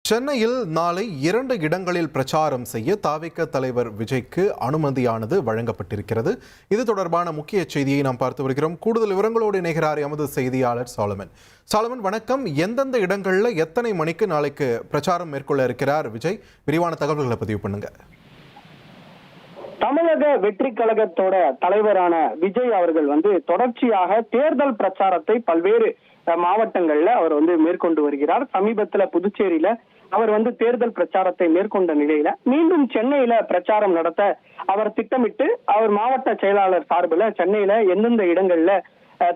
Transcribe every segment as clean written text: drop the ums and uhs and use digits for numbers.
சென்னையில் நாளை 2 இடங்களில் பிரச்சாரம் செய்ய தாவேக தலைவர் விஜய்க்கு அனுமதியானது வழங்கப்பட்டிருக்கிறது. இது தொடர்பான முக்கிய செய்தியை நாம் பார்த்து வருகிறோம். கூடுதல் விவரங்களோடு இணைகிறார் எமது செய்தியாளர் சாலமன். வணக்கம். எந்தெந்த இடங்கள்ல எத்தனை மணிக்கு நாளைக்கு பிரச்சாரம் மேற்கொள்ள இருக்கிறார் விஜய்? விரிவான தகவல்களை பதிவு பண்ணுங்க. தமிழக வெற்றி கழகத்தோட தலைவரான விஜய் அவர்கள் தொடர்ச்சியாக தேர்தல் பிரச்சாரத்தை பல்வேறு மாவட்டங்கள்ல அவர் மேற்கொண்டு வருகிறார். சமீபத்துல புதுச்சேரியில அவர் தேர்தல் பிரச்சாரத்தை மேற்கொண்ட நிலையில மீண்டும் சென்னையில பிரச்சாரம் நடத்த அவர் திட்டமிட்டு அவர் மாவட்ட செயலாளர் சார்பில் சென்னையில எந்தெந்த இடங்கள்ல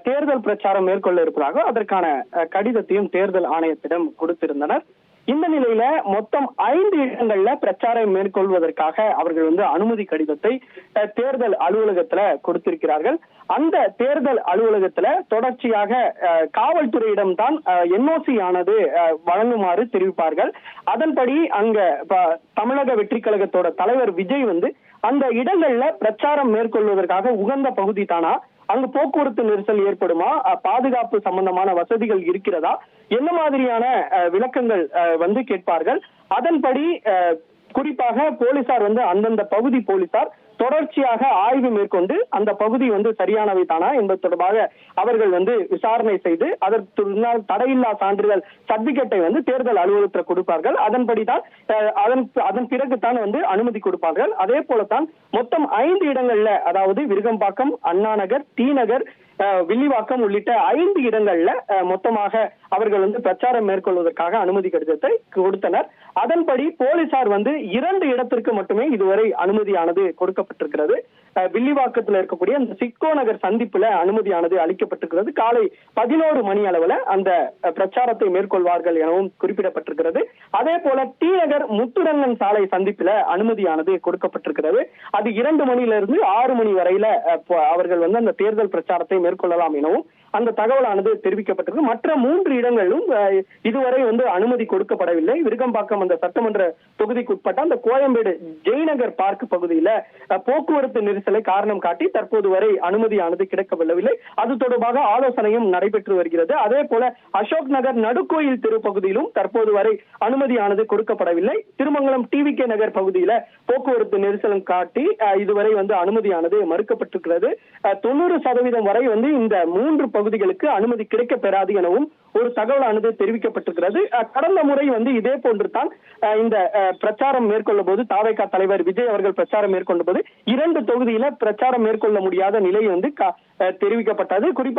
தேர்தல் பிரச்சாரம் மேற்கொள்ள இருப்பதாக அதற்கான கடிதத்தையும் தேர்தல் ஆணையத்திடம் கொடுத்திருந்தனர். இந்த நிலையில மொத்தம் 5 இடங்கள்ல பிரச்சாரம் மேற்கொள்வதற்காக அவர்கள் அனுமதி கடிதத்தை தேர்தல் அலுவலகத்துல கொடுத்திருக்கிறார்கள். அந்த தேர்தல் அலுவலகத்துல தொடர்ச்சியாக காவல்துறையிடம் தான் என்ஓசி ஆனது வழங்குமாறு தெரிவிப்பார்கள். அதன்படி அங்க தமிழக வெற்றி கழகத்தோட தலைவர் விஜய் அந்த இடங்கள்ல பிரச்சாரம் மேற்கொள்வதற்காக உகந்த பகுதி தானா, அங்கு போக்குவரத்து நெரிசல் ஏற்படுமா, பாதுகாப்பு சம்பந்தமான வசதிகள் இருக்கிறதா, என்ன மாதிரியான விளக்கங்கள் கேட்பார்கள். அதன்படி குறிப்பாக போலீசார் அந்தந்த பகுதி போலீசார் தொடர்ச்சியாக ஆய்வு மேற்கொண்டு அந்த பகுதி சரியானவை தானா என்பது தொடர்பாக அவர்கள் விசாரணை செய்து அதற்கு தடையில்லா சான்றிதழ் சர்டிபிகேட்டை தேர்தல் அலுவலகத்தில் கொடுப்பார்கள். அதன்படிதான் அதன் பிறகுதான் அனுமதி கொடுப்பார்கள். அதே போலத்தான் மொத்தம் 5 இடங்கள்ல, அதாவது விருகம்பாக்கம், அண்ணா நகர், டி நகர், வில்லிவாக்கம் உள்ளிட்ட 5 இடங்கள்ல மொத்தமாக அவர்கள் பிரச்சாரம் மேற்கொள்வதற்காக அனுமதி கடிதத்தை கொடுத்தனர். அதன்படி போலீசார் 2 இடத்திற்கு மட்டுமே இதுவரை அனுமதியானது கொடுக்கப்பட்டிருக்கிறது. வில்லிவாக்கத்தில் இருக்கக்கூடிய அந்த சிட்கோ நகர் சந்திப்புல அனுமதியானது அளிக்கப்பட்டிருக்கிறது. காலை 11 மணி அளவுல அந்த பிரச்சாரத்தை மேற்கொள்வார்கள் எனவும் குறிப்பிடப்பட்டிருக்கிறது. அதே போல டி நகர் முத்துரங்கன் சாலை சந்திப்புல அனுமதியானது கொடுக்கப்பட்டிருக்கிறது. அது 2 மணியிலிருந்து 6 மணி வரையில அவர்கள் அந்த தேர்தல் பிரச்சாரத்தை மேற்கொள்ளலாம் எனவும் அந்த தகவலானது தெரிவிக்கப்பட்டிருக்கு. மற்ற 3 இடங்களிலும் இதுவரை அனுமதி கொடுக்கப்படவில்லை. விருகம்பாக்கம் அந்த சட்டமன்ற தொகுதிக்கு உட்பட்ட அந்த கோயம்பேடு ஜெய்நகர் பார்க் பகுதியில போக்குவரத்து நெரிசலை காரணம் காட்டி தற்போது வரை அனுமதியானது கிடைக்கவில்லை. அது தொடர்பாக ஆலோசனையும் நடைபெற்று வருகிறது. அதே போல அசோக் நகர் நடுக்கோயில் தெரு பகுதியிலும் தற்போது வரை அனுமதியானது கொடுக்கப்படவில்லை. திருமங்கலம் டிவிகே நகர் பகுதியில போக்குவரத்து நெரிசலும் காட்டி இதுவரை அனுமதியானது மறுக்கப்பட்டிருக்கிறது. 90% வரை இந்த 3 பகுதிகளுக்கு அனுமதி கிடைக்க பெறாது எனவும் ஒரு தகவலானது தெரிவிக்கப்பட்டிருக்கிறது. கடந்த முறை இதே போன்று தான் இந்த பிரச்சாரம் மேற்கொள்ளும் போது தாவேகா தலைவர் விஜய் அவர்கள் பிரச்சாரம் மேற்கொண்ட போது 2 தொகுதியில பிரச்சாரம் மேற்கொள்ள முடியாத நிலை தெரிவிக்கப்பட்டது. குறிப்பாக